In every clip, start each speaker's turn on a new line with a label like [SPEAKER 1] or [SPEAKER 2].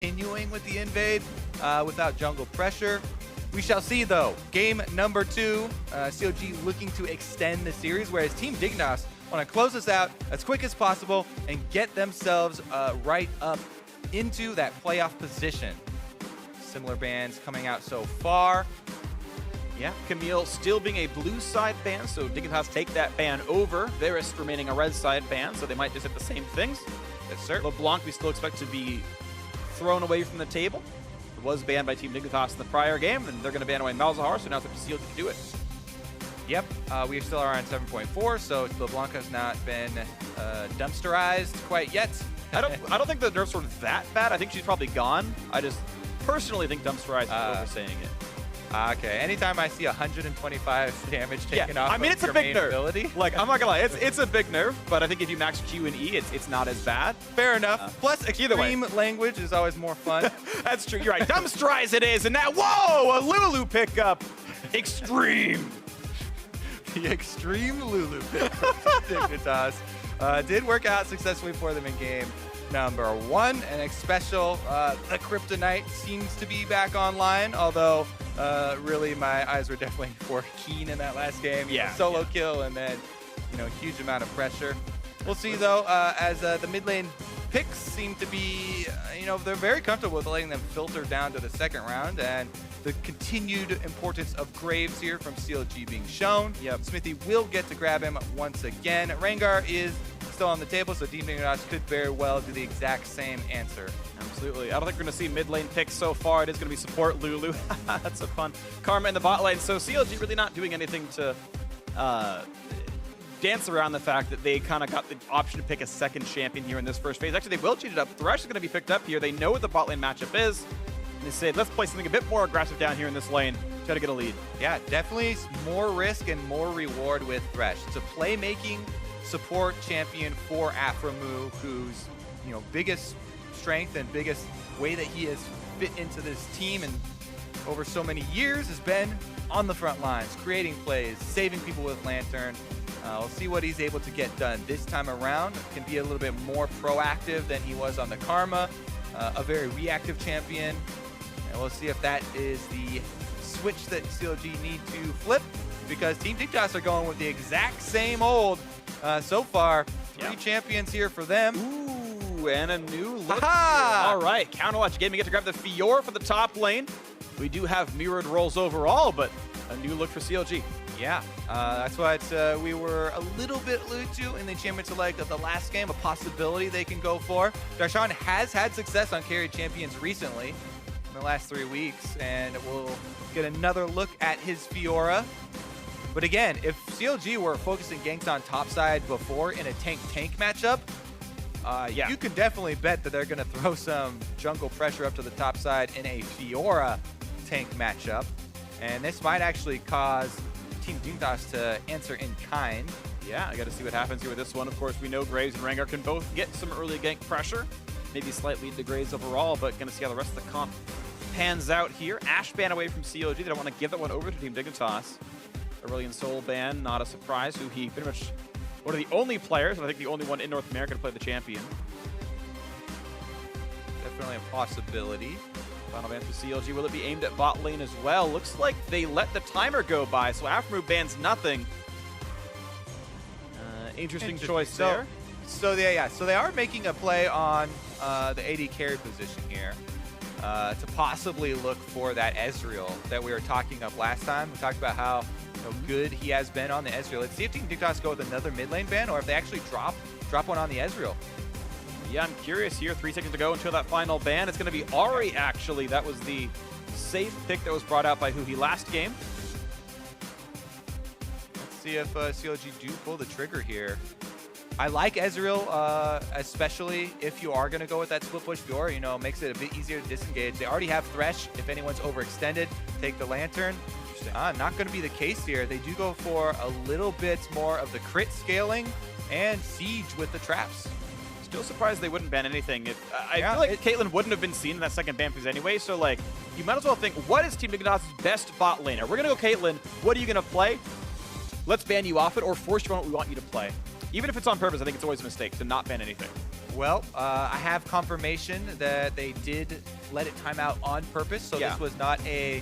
[SPEAKER 1] continuing with the invade without jungle pressure. We shall see, though. Game number 2, CLG looking to extend the series, whereas Team Dignitas want to close this out as quick as possible and get themselves right up into that playoff position. Similar bans coming out so far.
[SPEAKER 2] Yeah, Camille still being a blue side ban, so Dignitas take that ban over. Varus remaining a red side ban, so they might just hit the same things.
[SPEAKER 1] Yes, sir.
[SPEAKER 2] LeBlanc we still expect to be thrown away from the table. It was banned by Team Dignitas in the prior game, and they're going to ban away Malzahar, so now it's up to CLG to do it.
[SPEAKER 1] Yep, we still are on 7.4, so LeBlanc has not been dumpsterized quite yet.
[SPEAKER 2] I don't think the nerfs were that bad. I think she's probably gone. I just personally think dumpsterized is oversaying it.
[SPEAKER 1] Okay, anytime I see 125 damage taken off,
[SPEAKER 2] I mean, it's a big nerf.
[SPEAKER 1] Ability.
[SPEAKER 2] Like, I'm not gonna lie, it's a big nerf, but I think if you max Q and E, it's not as bad.
[SPEAKER 1] Fair enough. Plus, extreme language is always more fun.
[SPEAKER 2] That's true. You're right. Dumpsterize it is, and now, whoa, a Lulu pickup. Extreme.
[SPEAKER 1] The extreme Lulu pick from Dignitas did work out successfully for them in game number 1. And special, the Kryptonite seems to be back online, although really my eyes were definitely more keen in that last game.
[SPEAKER 2] Yeah.
[SPEAKER 1] Solo kill and then, huge amount of pressure. We'll see, though, as the mid lane picks seem to be, they're very comfortable with letting them filter down to the second round, and the continued importance of Graves here from CLG being shown.
[SPEAKER 2] Yep.
[SPEAKER 1] Smithy will get to grab him once again. Rengar is still on the table, so Team Dignitas could very well do the exact same answer.
[SPEAKER 2] Absolutely. I don't think we're going to see mid lane picks so far. It is going to be support Lulu. That's so fun. Karma in the bot lane. So CLG really not doing anything to dance around the fact that they kind of got the option to pick a second champion here in this first phase. Actually, they will cheat it up. Thresh is going to be picked up here. They know what the bot lane matchup is. And they said, let's play something a bit more aggressive down here in this lane. Try to get a lead.
[SPEAKER 1] Yeah, definitely more risk and more reward with Thresh. It's a playmaking support champion for Aframu, whose biggest strength and biggest way that he has fit into this team and over so many years has been on the front lines, creating plays, saving people with Lantern. We'll see what he's able to get done this time around. Can be a little bit more proactive than he was on the Karma, a very reactive champion. And we'll see if that is the switch that CLG need to flip, because Team Dignitas are going with the exact same old, so far, 3 champions here for them.
[SPEAKER 2] Ooh, and a new look. All right, Counterwatch Gaming get to grab the Fiora for the top lane. We do have mirrored roles overall, but a new look for CLG.
[SPEAKER 1] Yeah, that's what we were a little bit alluded to in the Championship leg of the last game, a possibility they can go for. Darshan has had success on carry champions recently in the last 3 weeks, and we'll get another look at his Fiora. But again, if CLG were focusing ganks on top side before in a tank-tank matchup, you can definitely bet that they're going to throw some jungle pressure up to the top side in a Fiora tank matchup. And this might actually cause Team Dignitas to answer in kind.
[SPEAKER 2] Yeah, I got to see what happens here with this one. Of course, we know Graves and Rengar can both get some early gank pressure. Maybe slight lead to Graves overall, but going to see how the rest of the comp pans out here. Ash ban away from CLG. They don't want to give that one over to Team Dignitas. Aurelion Sol ban, not a surprise, who he pretty much one of the only players, and I think the only one in North America to play the champion.
[SPEAKER 1] Definitely a possibility.
[SPEAKER 2] Final ban for CLG. Will it be aimed at bot lane as well? Looks like they let the timer go by, so Aframu bans nothing. Interesting choice there.
[SPEAKER 1] So they are making a play on the AD carry position here to possibly look for that Ezreal that we were talking up last time. We talked about how good he has been on the Ezreal. Let's see if Team Dignitas go with another mid lane ban, or if they actually drop one on the Ezreal.
[SPEAKER 2] Yeah, I'm curious here. 3 seconds to go until that final ban. It's going to be Ahri, actually. That was the safe pick that was brought out by Huhi last game.
[SPEAKER 1] Let's see if CLG do pull the trigger here. I like Ezreal, especially if you are going to go with that split push Fiora. Makes it a bit easier to disengage. They already have Thresh. If anyone's overextended, take the Lantern. Not going to be the case here. They do go for a little bit more of the crit scaling and siege with the traps.
[SPEAKER 2] Still surprised they wouldn't ban anything. I feel like Caitlyn wouldn't have been seen in that second ban phase anyway, so you might as well think, what is Team Dignitas' best bot laner? We're going to go Caitlyn. What are you going to play? Let's ban you off it or force you on what we want you to play. Even if it's on purpose, I think it's always a mistake to not ban anything.
[SPEAKER 1] Well, I have confirmation that they did let it time out on purpose, so this was not an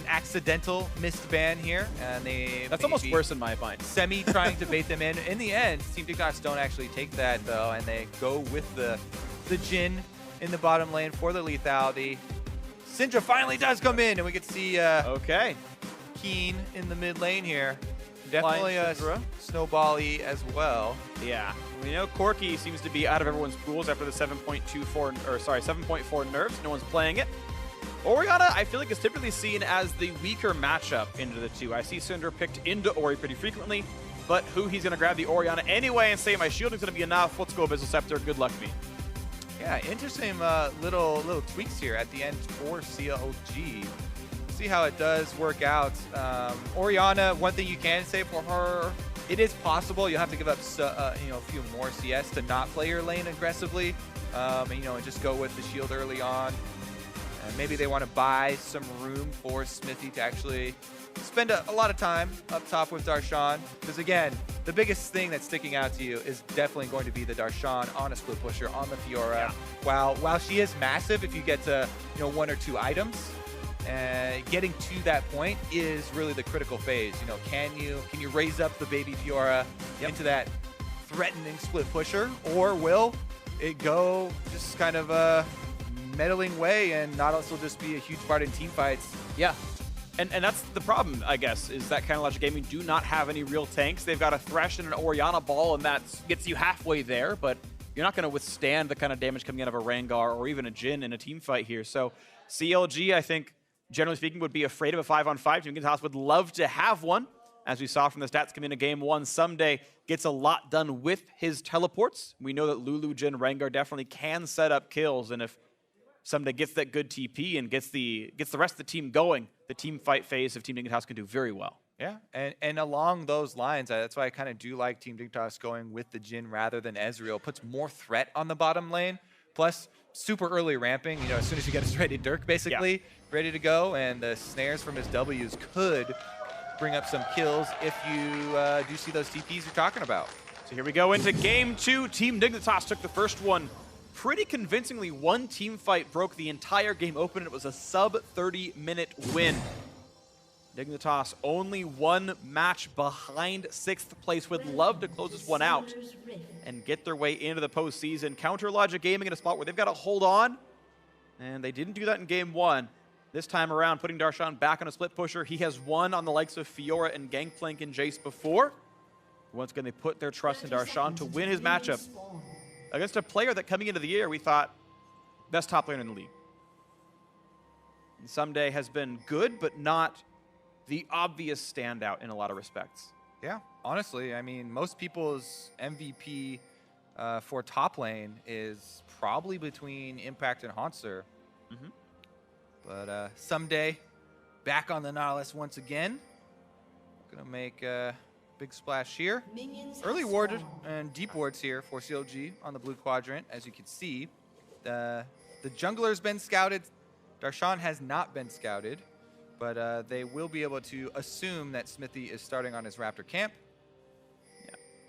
[SPEAKER 1] accidental missed ban here, and
[SPEAKER 2] that's almost worse in my mind.
[SPEAKER 1] Semi trying to bait them in. In the end, Team Dignitas don't actually take that though, and they go with the Jhin in the bottom lane for the lethality. Syndra finally does come in, and we get to see Keen in the mid lane here. Definitely a snowball-y as well.
[SPEAKER 2] Yeah, we know Corki seems to be out of everyone's pools after the 7.4 nerfs. No one's playing it. Orianna, I feel like, is typically seen as the weaker matchup into the two. I see Syndra picked into Ori pretty frequently, but who he's going to grab the Orianna anyway and say my shielding's going to be enough. Let's go Abyssal Scepter. Good luck to me.
[SPEAKER 1] Yeah, interesting little tweaks here at the end for CLG. See how it does work out. Orianna, one thing you can say for her, it is possible you'll have to give up a few more CS to not play your lane aggressively, and just go with the shield early on. And maybe they want to buy some room for Smithy to actually spend a lot of time up top with Darshan, because again, the biggest thing that's sticking out to you is definitely going to be the Darshan on a split pusher on the Fiora. Yeah. While she is massive, if you get to 1 or 2 items, getting to that point is really the critical phase. Can you raise up the baby Fiora into that threatening split pusher, or will it go just kind of a meddling way and not also just be a huge part in team fights?
[SPEAKER 2] Yeah. And that's the problem, I guess, is that kind of Logic Gaming do not have any real tanks. They've got a Thresh and an Orianna ball, and that gets you halfway there, but you're not going to withstand the kind of damage coming out of a Rengar or even a Jhin in a team fight here. So CLG, I think, generally speaking, would be afraid of a 5-on-5. Dignitas would love to have one. As we saw from the stats coming into game 1, Someday gets a lot done with his teleports. We know that Lulu, Jhin, Rengar definitely can set up kills, and if Someday gets that good TP and gets the rest of the team going, the team fight phase of Team Dignitas can do very well.
[SPEAKER 1] Yeah, and along those lines, that's why I kind of do like Team Dignitas going with the Jhin rather than Ezreal. Puts more threat on the bottom lane, plus super early ramping. As soon as you get a ready Dirk, basically ready to go, and the snares from his W's could bring up some kills if you do see those TPs you're talking about.
[SPEAKER 2] So here we go into game 2. Team Dignitas took the first one pretty convincingly. One team fight broke the entire game open, and it was a sub-30-minute win. Dignitas only one match behind 6th place. Would love to close this one out and get their way into the postseason. Counter Logic Gaming in a spot where they've got to hold on, and they didn't do that in game 1. This time around, putting Darshan back on a split pusher. He has won on the likes of Fiora and Gangplank and Jace before. Once again, they put their trust in Darshan to win his matchup against a player that coming into the year we thought best top laner in the league. And Someday has been good, but not the obvious standout in a lot of respects.
[SPEAKER 1] Yeah, honestly, I mean, most people's MVP for top lane is probably between Impact and Haunter. But Someday back on the Nautilus once again. Gonna make a big splash here. Early warded and deep wards here for CLG on the blue quadrant, as you can see. The jungler's been scouted. Darshan has not been scouted, but they will be able to assume that Smithy is starting on his Raptor camp.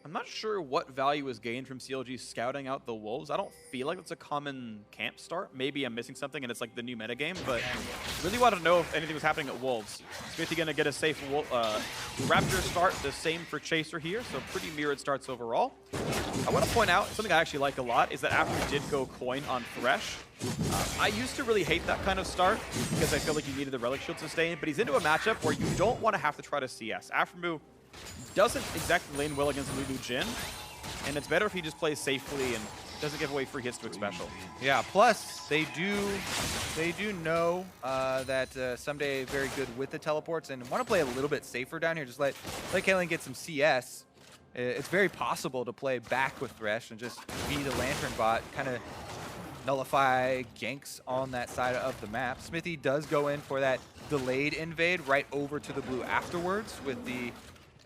[SPEAKER 2] I'm not sure what value is gained from CLG scouting out the Wolves. I don't feel like it's a common camp start. Maybe I'm missing something and it's like the new metagame, but really wanted to know if anything was happening at Wolves. Smithy going to get a safe Raptor start, the same for Chaser here, so pretty mirrored starts overall. I want to point out, something I actually like a lot is that after he did go coin on Thresh, I used to really hate that kind of start because I feel like you needed the Relic Shield sustain, but he's into a matchup where you don't want to have to try to CS. Aftermoo doesn't exactly lane well against Lulu Jhin, and it's better if he just plays safely and doesn't give away free hits to Expecial.
[SPEAKER 1] Yeah, plus they do know that Someday very good with the teleports and want to play a little bit safer down here. Just let Kaylin get some CS. It's very possible to play back with Thresh and just be the Lantern bot, kind of nullify ganks on that side of the map. Smithy does go in for that delayed invade right over to the blue afterwards with the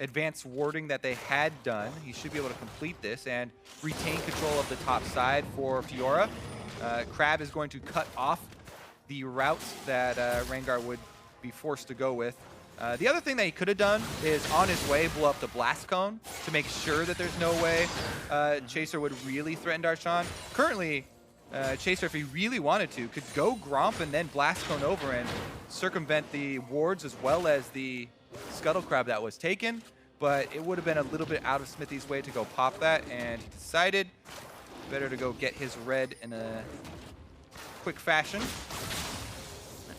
[SPEAKER 1] advanced warding that they had done. He should be able to complete this and retain control of the top side for Fiora. Crab is going to cut off the route that Rengar would be forced to go with. The other thing that he could have done is on his way blow up the blast cone to make sure that there's no way Chaser would really threaten Darshan. Currently, Chaser, if he really wanted to, could go Gromp and then blast cone over and circumvent the wards as well as the Scuttle Crab that was taken. But it would have been a little bit out of Smithy's way to go pop that, and he decided better to go get his red in a quick fashion.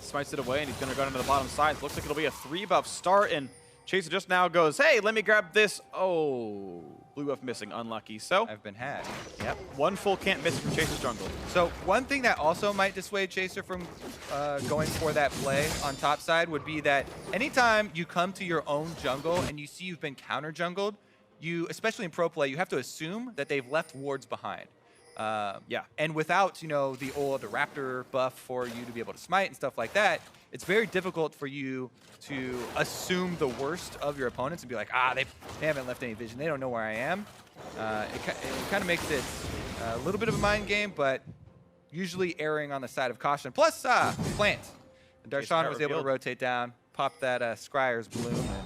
[SPEAKER 2] Smites it away, and he's going to go into the bottom side. Looks like it'll be a 3-buff start, and Chaser just now goes, hey, let me grab this. Oh, blue buff missing, unlucky. So
[SPEAKER 1] I've been had.
[SPEAKER 2] Yep, one full can't miss from Chaser's jungle.
[SPEAKER 1] So one thing that also might dissuade Chaser from going for that play on top side would be that anytime you come to your own jungle and you see you've been counter jungled, you, especially in pro play, you have to assume that they've left wards behind.
[SPEAKER 2] Yeah.
[SPEAKER 1] And without, you know, the old Raptor buff for you to be able to smite and stuff like that, it's very difficult for you to assume the worst of your opponents and be like, they haven't left any vision. They don't know where I am. It kind of makes it a little bit of a mind game, but usually erring on the side of caution. Plus, plant. And Darshan was able to rotate down, pop that Scryer's bloom, and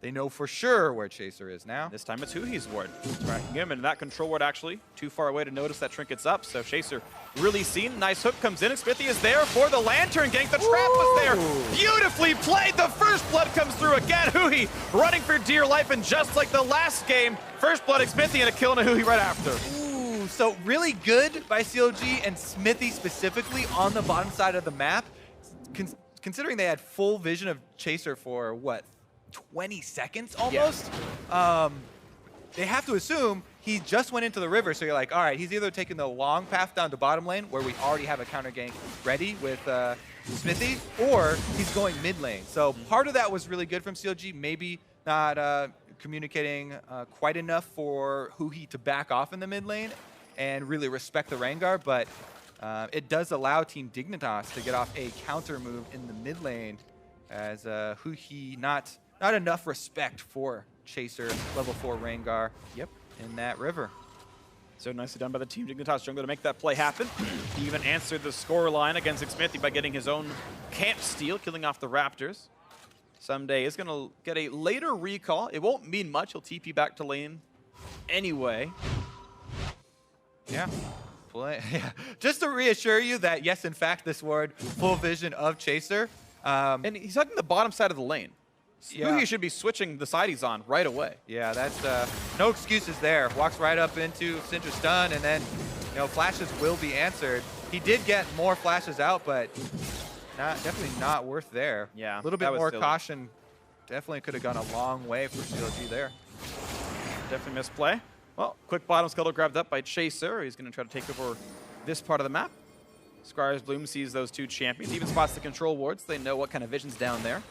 [SPEAKER 1] they know for sure where Chaser is now.
[SPEAKER 2] This time it's Huhi's ward. Tracking him, and that control ward actually too far away to notice that trinket's up, so Chaser really seen. Nice hook comes in, and Smithy is there for the lantern gank. The trap was there. Beautifully played. The first blood comes through again. Huhi running for dear life, and just like the last game, first blood Smithy and a kill and a Huhi right after.
[SPEAKER 1] Ooh, so really good by CLG and Smithy specifically on the bottom side of the map. Considering they had full vision of Chaser for, what, 20 seconds almost? Yeah. They have to assume he just went into the river, so you're like, all right, he's either taking the long path down to bottom lane, where we already have a counter gank ready with Smithy, or he's going mid lane. So part of that was really good from CLG, maybe not communicating quite enough for Huhi to back off in the mid lane and really respect the Rengar, but it does allow Team Dignitas to get off a counter move in the mid lane, as Huhi not enough respect for Chaser, level 4 Rengar.
[SPEAKER 2] Yep.
[SPEAKER 1] In that river.
[SPEAKER 2] So nicely done by the Team Dignitas jungle to make that play happen. He even answered the score line against Smithy by getting his own camp steal, killing off the Raptors. Someday is going to get a later recall. It won't mean much. He'll TP back to lane anyway.
[SPEAKER 1] Yeah. Yeah. Just to reassure you that, yes, in fact, this ward, full vision of Chaser.
[SPEAKER 2] And he's hugging the bottom side of the lane.
[SPEAKER 1] Yeah.
[SPEAKER 2] Huhi should be switching the side he's on right away.
[SPEAKER 1] Yeah, that's no excuses there. Walks right up into Syndra stun, and then, you know, flashes will be answered. He did get more flashes out, but definitely not worth there.
[SPEAKER 2] Yeah,
[SPEAKER 1] a little bit more
[SPEAKER 2] silly.
[SPEAKER 1] caution. Definitely could have gone a long way for CLG there.
[SPEAKER 2] Definitely misplay. Well, quick bottom scuttle grabbed up by Chaser. He's going to try to take over this part of the map. Scryer's Bloom sees those two champions, even spots the control wards. They know what kind of vision's down there.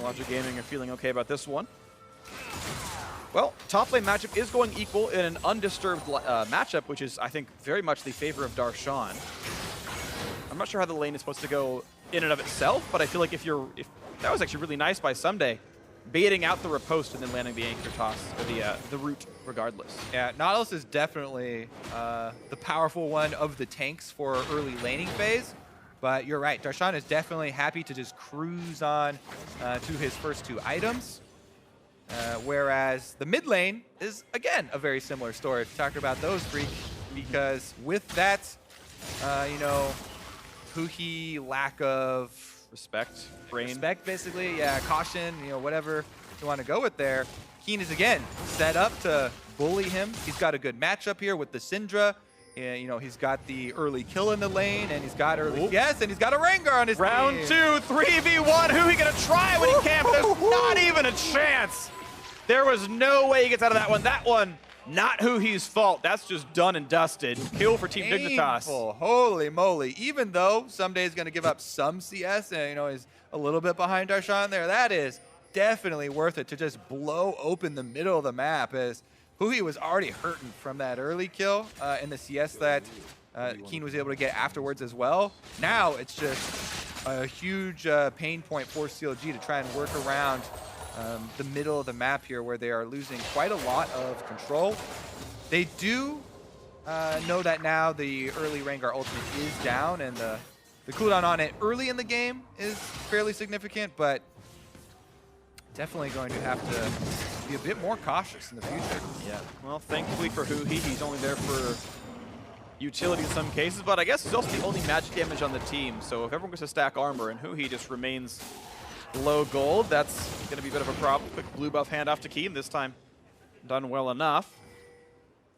[SPEAKER 2] Logic Gaming are feeling okay about this one. Well, top lane matchup is going equal in an undisturbed matchup, which is, I think, very much the favor of Darshan. I'm not sure how the lane is supposed to go in and of itself, but I feel like if that was actually really nice by Someday, baiting out the riposte and then landing the anchor toss, or the root regardless.
[SPEAKER 1] Yeah, Nautilus is definitely the powerful one of the tanks for early laning phase. But you're right, Darshan is definitely happy to just cruise on to his first two items. Whereas the mid lane is, again, a very similar story. If you talk about those three, because with that, you know, Huhi lack of
[SPEAKER 2] respect,
[SPEAKER 1] basically, yeah, caution, you know, whatever you want to go with there. Keen is, again, set up to bully him. He's got a good matchup here with the Syndra. Yeah, you know, he's got the early kill in the lane, and he's got early... Yes, and he's got a Rengar on his
[SPEAKER 2] Round
[SPEAKER 1] team.
[SPEAKER 2] 2, 3v1. Who he going to try when he can't? There's not even a chance. There was no way he gets out of that one. That one, not Huhi's fault. That's just done and dusted. Kill for Team Dignitas.
[SPEAKER 1] Holy moly. Even though Someday is going to give up some CS, and, you know, he's a little bit behind Darshan there, that is definitely worth it to just blow open the middle of the map, as Huhi was already hurting from that early kill in the CS that Keen was able to get afterwards as well. Now it's just a huge pain point for CLG to try and work around the middle of the map here, where they are losing quite a lot of control. They do know that now the early Rengar ultimate is down, and the cooldown on it early in the game is fairly significant, but definitely going to have to be a bit more cautious in the future.
[SPEAKER 2] Yeah, well, thankfully for Huhi, he's only there for utility in some cases, but I guess he's also the only magic damage on the team, so if everyone gets to stack armor and Huhi just remains low gold, that's going to be a bit of a problem. Quick blue buff handoff to Keen, this time done well enough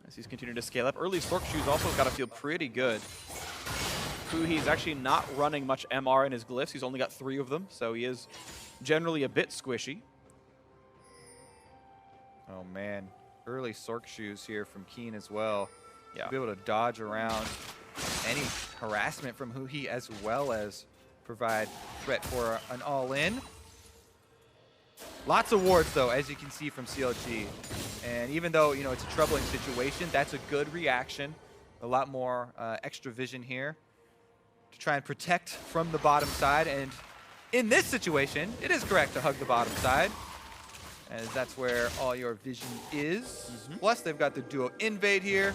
[SPEAKER 2] as he's continuing to scale up. Early Stork Shoes also got to feel pretty good. Huhi's actually not running much MR in his glyphs. He's only got 3 of them, so he is generally a bit squishy.
[SPEAKER 1] Oh man, early Sork Shoes here from Keen as well.
[SPEAKER 2] Yeah.
[SPEAKER 1] Be able to dodge around any harassment from Huhi as well as provide threat for an all-in. Lots of wards though, as you can see from CLG. And even though, you know, it's a troubling situation, that's a good reaction. A lot more extra vision here to try and protect from the bottom side. And in this situation, it is correct to hug the bottom side, as that's where all your vision is. Plus, they've got the duo invade here.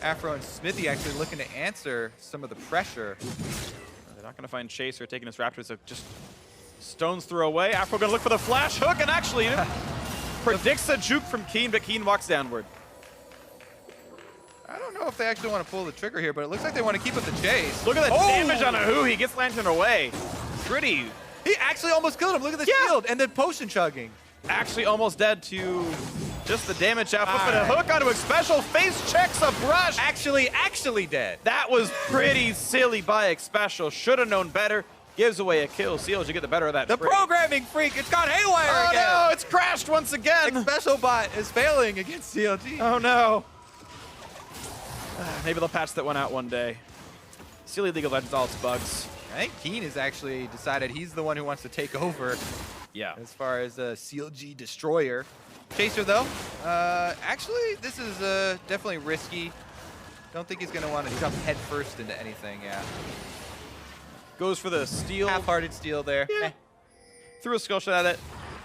[SPEAKER 1] Afro and Smithy actually looking to answer some of the pressure.
[SPEAKER 2] They're not going to find Chaser taking his Raptors, so just stones throw away. Afro going to look for the flash hook, and actually predicts a juke from Keen, but Keen walks downward.
[SPEAKER 1] I don't know if they actually want to pull the trigger here, but it looks like they want to keep up the chase.
[SPEAKER 2] Look at the damage on Ahu. He gets Lantern away. Pretty.
[SPEAKER 1] He actually almost killed him. Look at the shield and then potion chugging.
[SPEAKER 2] Actually almost dead to just the damage output, but a hook onto a special face checks a brush.
[SPEAKER 1] Actually dead.
[SPEAKER 2] That was pretty silly by Xpecial. Should have known better. Gives away a kill. CLG get the better of that.
[SPEAKER 1] The programming freak, it's gone haywire again.
[SPEAKER 2] Oh no, it's crashed once again.
[SPEAKER 1] Xpecial bot is failing against CLG.
[SPEAKER 2] Oh no. Maybe they'll patch that one out one day. Silly League of Legends, all its bugs.
[SPEAKER 1] I think Keen has actually decided he's the one who wants to take over.
[SPEAKER 2] Yeah.
[SPEAKER 1] As far as a CLG destroyer. Chaser though, actually this is definitely risky. Don't think he's gonna want to jump head first into anything. Yeah.
[SPEAKER 2] Goes for the steal.
[SPEAKER 1] Half-hearted steal there.
[SPEAKER 2] Yeah. Threw a skill shot at it.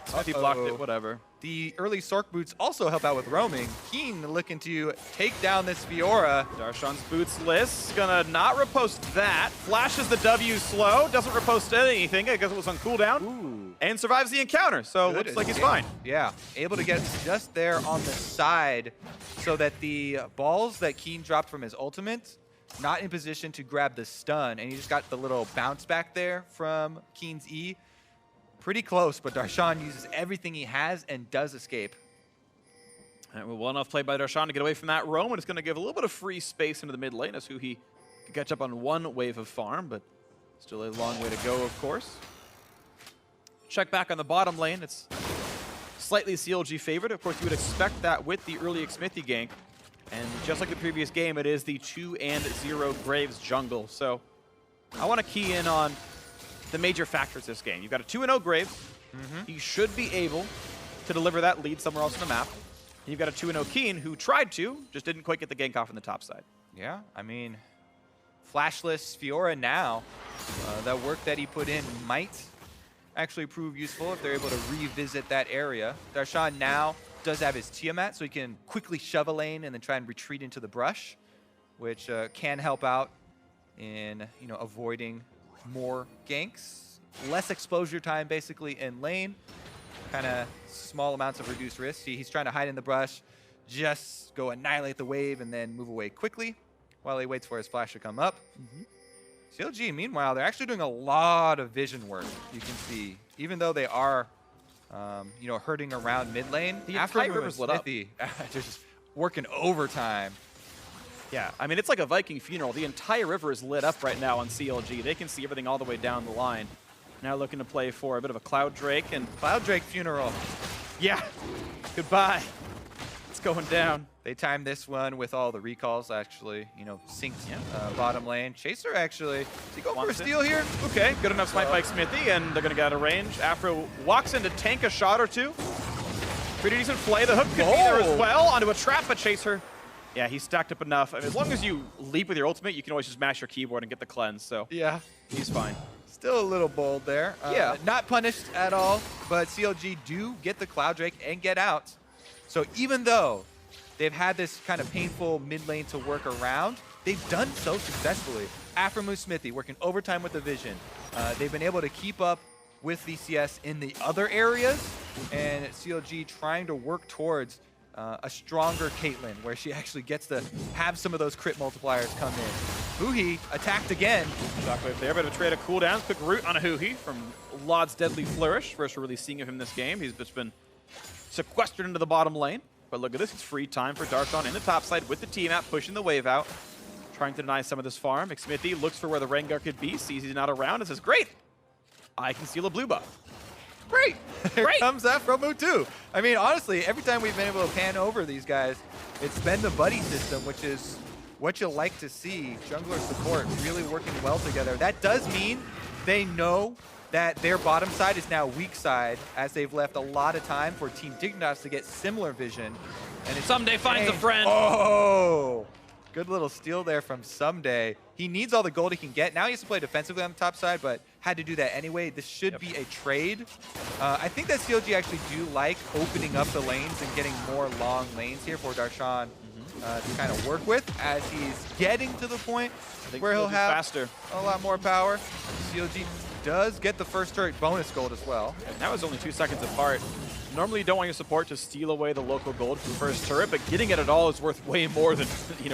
[SPEAKER 2] Smithy blocked it, whatever.
[SPEAKER 1] The early Sork boots also help out with roaming. Keen looking to take down this Fiora.
[SPEAKER 2] Darshan's boots list. Gonna not riposte that. Flashes the W slow. Doesn't riposte anything. I guess it was on cooldown.
[SPEAKER 1] Ooh.
[SPEAKER 2] And survives the encounter. So looks like he's fine.
[SPEAKER 1] Yeah. Able to get just there on the side so that the balls that Keen dropped from his ultimate, not in position to grab the stun. And he just got the little bounce back there from Keen's E. Pretty close, but Darshan uses everything he has and does escape.
[SPEAKER 2] Well enough play by Darshan to get away from that roam, and it's going to give a little bit of free space into the mid lane as Huhi can catch up on one wave of farm, but still a long way to go, of course. Check back on the bottom lane. It's slightly CLG favored. Of course, you would expect that with the early Xmithy gank. And just like the previous game, it is the 2-0 Graves jungle. So I want to key in on the major factors this game. You've got a 2-0 Graves. He should be able to deliver that lead somewhere else on the map. And you've got a 2-0 Keen who tried to, just didn't quite get the gank off on the top side.
[SPEAKER 1] Yeah, I mean, flashless Fiora now, that work that he put in might actually prove useful if they're able to revisit that area. Darshan now does have his Tiamat, so he can quickly shove a lane and then try and retreat into the brush, which can help out in, you know, avoiding more ganks. Less exposure time basically in lane. Kind of small amounts of reduced risk. He's trying to hide in the brush, just go annihilate the wave and then move away quickly while he waits for his flash to come up. CLG, meanwhile, they're actually doing a lot of vision work, you can see. Even though they are, you know, hurting around mid lane.
[SPEAKER 2] The
[SPEAKER 1] After
[SPEAKER 2] entire river's lit up.
[SPEAKER 1] they're just working overtime.
[SPEAKER 2] Yeah, I mean, it's like a Viking funeral. The entire river is lit up right now on CLG. They can see everything all the way down the line. Now looking to play for a bit of a Cloud Drake, and
[SPEAKER 1] Cloud Drake funeral.
[SPEAKER 2] yeah, goodbye. It's going down.
[SPEAKER 1] They timed this one with all the recalls, actually, you know, synced bottom lane. Chaser actually, is he going for a steal here?
[SPEAKER 2] Okay, good enough smite by Xmithy, and they're going to get out of range. Afro walks in to tank a shot or two. Pretty decent play. The hook could be there as well onto a trap, but Chaser, yeah, he stacked up enough. I mean, as long as you leap with your ultimate, you can always just mash your keyboard and get the cleanse, so
[SPEAKER 1] yeah,
[SPEAKER 2] he's fine.
[SPEAKER 1] Still a little bold there.
[SPEAKER 2] Yeah.
[SPEAKER 1] Not punished at all, but CLG do get the Cloud Drake and get out. So even though they've had this kind of painful mid lane to work around, they've done so successfully. Afro Smithy working overtime with the vision. They've been able to keep up with the CS in the other areas, and CLG trying to work towards a stronger Caitlyn, where she actually gets to have some of those crit multipliers come in. Huhi attacked again.
[SPEAKER 2] Shockwave there, bit of a trade of cooldowns. Quick root on a Huhi from Laud's Deadly Flourish. First we're really seeing of him this game. He's just been sequestered into the bottom lane. But look at this, it's free time for Darkon in the top side with the T-map, pushing the wave out, trying to deny some of this farm. McSmithy looks for where the Rengar could be, sees he's not around, and says, great, I can steal a blue buff.
[SPEAKER 1] Great. Here comes Afromu too. I mean, honestly, every time we've been able to pan over these guys, it's been the buddy system, which is what you like to see. Jungler support really working well together. That does mean they know that their bottom side is now weak side, as they've left a lot of time for Team Dignitas to get similar vision. And it's
[SPEAKER 2] Someday finds a friend.
[SPEAKER 1] Oh! Good little steal there from Someday. He needs all the gold he can get. Now he has to play defensively on the top side, but had to do that anyway. This should be a trade. I think that CLG actually do like opening up the lanes and getting more long lanes here for Darshan to kind of work with, as he's getting to the point where he'll have a lot more power. CLG does get the first turret bonus gold as well.
[SPEAKER 2] And that was only 2 seconds apart. Normally you don't want your support to steal away the local gold from the first turret, but getting it at all is worth way more than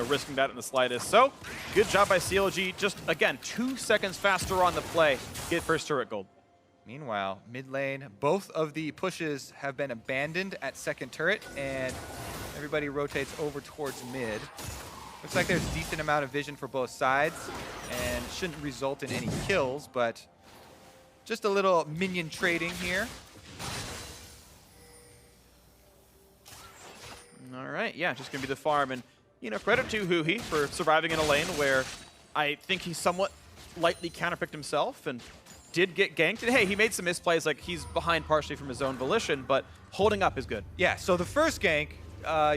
[SPEAKER 2] risking that in the slightest. So, good job by CLG. Just, again, 2 seconds faster on the play. Get first turret gold.
[SPEAKER 1] Meanwhile, mid lane, both of the pushes have been abandoned at second turret, and everybody rotates over towards mid. Looks like there's a decent amount of vision for both sides, and shouldn't result in any kills, but just a little minion trading here.
[SPEAKER 2] All right, yeah, just going to be the farm. And, credit to Huhi for surviving in a lane where I think he somewhat lightly counterpicked himself and did get ganked. And, hey, he made some misplays, like he's behind partially from his own volition, but holding up is good.
[SPEAKER 1] Yeah, so the first gank, a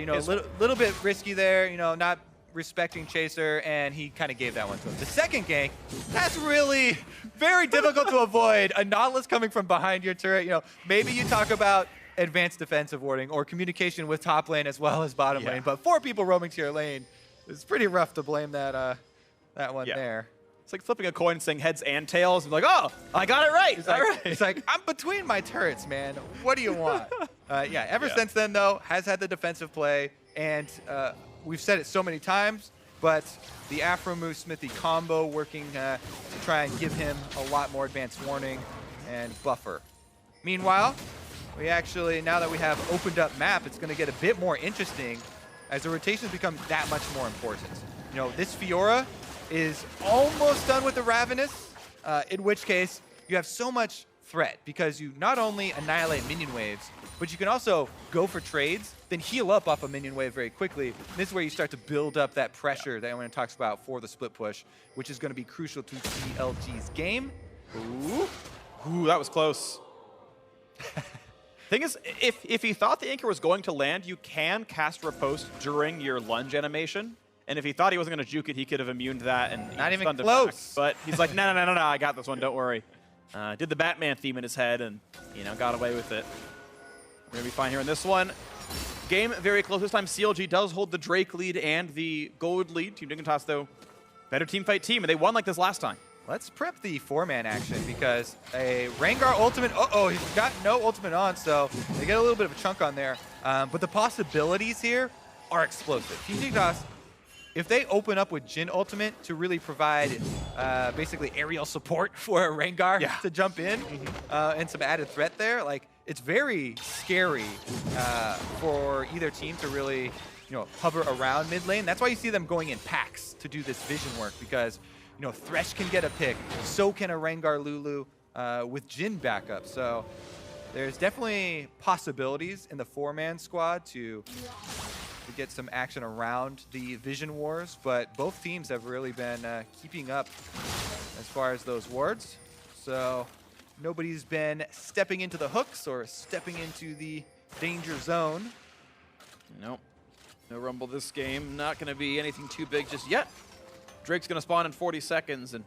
[SPEAKER 1] little bit risky there, not respecting Chaser, and he kind of gave that one to him. The second gank, that's really very difficult to avoid. A Nautilus coming from behind your turret, maybe you talk about advanced defensive warding or communication with top lane as well as bottom lane, but 4 people roaming to your lane, it's pretty rough to blame that one there.
[SPEAKER 2] It's like flipping a coin and saying heads and tails and like, oh, I got it right.
[SPEAKER 1] It's like, I'm between my turrets, man. What do you want? Ever since then, though, has had the defensive play, and we've said it so many times, but the Afromu Smithy combo working to try and give him a lot more advanced warning and buffer. Meanwhile, we actually, now that we have opened up map, it's going to get a bit more interesting as the rotations become that much more important. This Fiora is almost done with the Ravenous, in which case you have so much threat because you not only annihilate minion waves, but you can also go for trades, then heal up off a minion wave very quickly. This is where you start to build up that pressure that everyone talks about for the split push, which is going to be crucial to CLG's game.
[SPEAKER 2] Ooh, that was close. Thing is, if he thought the anchor was going to land, you can cast Riposte during your lunge animation. And if he thought he wasn't going to juke it, he could have immuned that and
[SPEAKER 1] not even close.
[SPEAKER 2] But he's like, no, I got this one, don't worry. Did the Batman theme in his head and, got away with it. We're going to be fine here in this one. Game very close this time. CLG does hold the Drake lead and the gold lead. Team Dignitas, though, better team fight team, and they won like this last time.
[SPEAKER 1] Let's prep the 4-man action because a Rengar ultimate, he's got no ultimate on, so they get a little bit of a chunk on there. But the possibilities here are explosive. Team Dignitas, if they open up with Jhin ultimate to really provide basically aerial support for a Rengar to jump in and some added threat there, it's very scary for either team to really hover around mid lane. That's why you see them going in packs to do this vision work, because Thresh can get a pick, so can a Rengar Lulu with Jhin backup. So there's definitely possibilities in the 4-man squad to get some action around the Vision Wars, but both teams have really been keeping up as far as those wards. So nobody's been stepping into the hooks or stepping into the danger zone.
[SPEAKER 2] Nope. No Rumble this game. Not going to be anything too big just yet. Drake's going to spawn in 40 seconds, and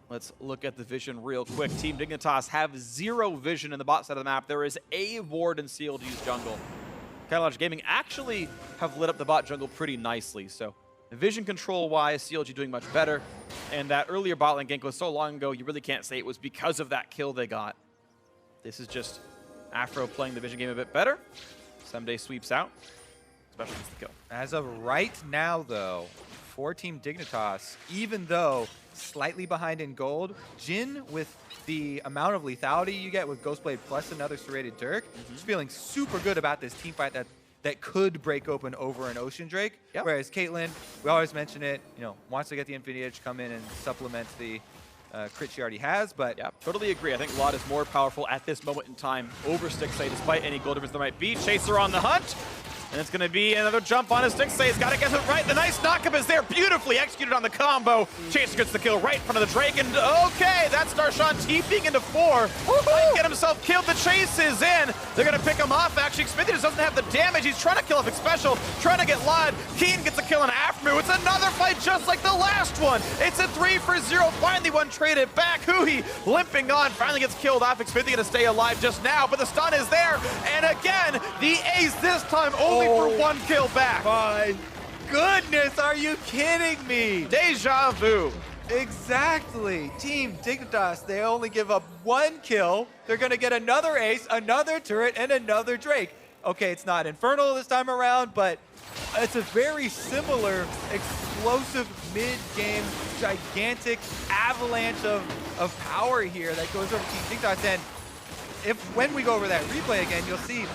[SPEAKER 2] let's look at the vision real quick. Team Dignitas have 0 vision in the bot side of the map. There is a ward in CLG's jungle. CLG Gaming actually have lit up the bot jungle pretty nicely, so vision control-wise, CLG doing much better. And that earlier bot lane gank was so long ago, you really can't say it was because of that kill they got. This is just Afro playing the vision game a bit better. Someday sweeps out, especially against the kill.
[SPEAKER 1] As of right now, though, for Team Dignitas, even though slightly behind in gold, Jin, with the amount of lethality you get with Ghostblade plus another serrated Dirk, is feeling super good about this team fight that could break open over an Ocean Drake.
[SPEAKER 2] Yep.
[SPEAKER 1] Whereas Caitlyn, we always mention it, wants to get the Infinity Edge, come in and supplement the crit she already has, but
[SPEAKER 2] yeah, totally agree. I think Lot is more powerful at this moment in time over Stixay, despite any gold difference there might be. Chaser on the hunt, and it's going to be another jump on his Stixay. He's got to get it right. The nice knockup is there, beautifully executed on the combo. Chaser gets the kill right in front of the Drake, and okay, that's Darshan TPing into 4. Might get himself killed. The chase is in. They're going to pick him off. Actually, Xmithie just doesn't have the damage. He's trying to kill off Special, trying to get Lod. Keen gets a kill on Afmu. It's another fight just like the last one. It's a 3-for-0. Finally one traded back. Huhi limping on. Finally gets killed off. Xmithie going to stay alive just now, but the stun is there. And again, the ace this time only for 1 kill back.
[SPEAKER 1] my goodness, are you kidding me?
[SPEAKER 2] Deja vu.
[SPEAKER 1] Exactly. Team Dignitas, they only give up 1 kill. They're going to get another ace, another turret, and another Drake. Okay, it's not Infernal this time around, but it's a very similar explosive mid-game, gigantic avalanche of power here that goes over Team Dignitas. And when we go over that replay again, you'll see